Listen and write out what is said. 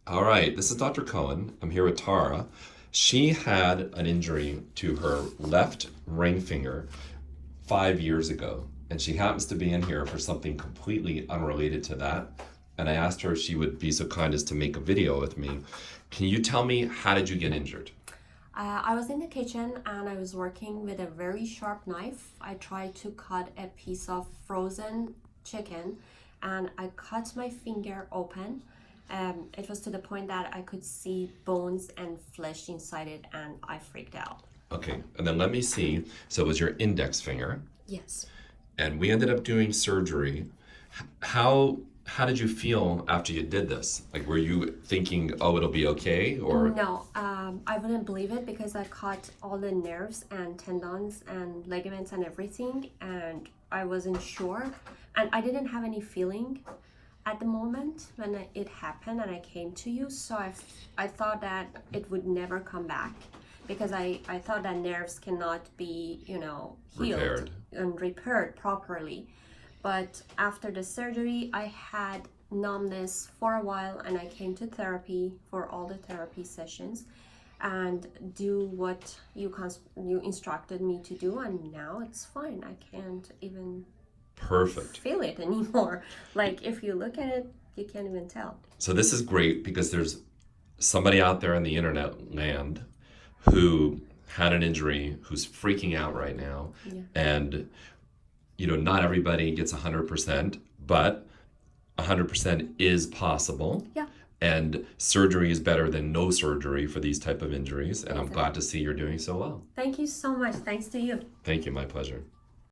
All right, this is Dr. Cohen. I'm here with Tara. She had an injury to her left ring finger 5 years ago, and she happens to be in here for something completely unrelated to that. And I asked her if she would be so kind as to make a video with me. Can you tell me, how did you get injured? I was in the kitchen and I was working with a very sharp knife. I tried to cut a piece of frozen chicken and I cut my finger open. It was to the point that I could see bones and flesh inside it and I freaked out. Okay, and then let me see. So it was your index finger, Yes. and we ended up doing surgery. How did you feel after you did this? Like, were you thinking, oh, it'll be okay, or? No, I wouldn't believe it because I cut all the nerves and tendons and ligaments and everything, and I wasn't sure. And I didn't have any feeling at the moment when it happened and I came to you. So I thought that it would never come back because I thought that nerves cannot be, healed Repaired. and repaired properly. But after the surgery, I had numbness for a while and I came to therapy for all the therapy sessions and do what you instructed me to do, and now it's fine. I can't even Perfect. feel it anymore. Like if you look at it, you can't even tell. So this is great because there's somebody out there in the internet land who had an injury, who's freaking out right now. Yeah. And, not everybody gets 100%, but 100% is possible. Yeah. And surgery is better than no surgery for these type of injuries. And I'm Exactly. glad to see you're doing so well. Thank you so much. Thanks to you. Thank you. My pleasure.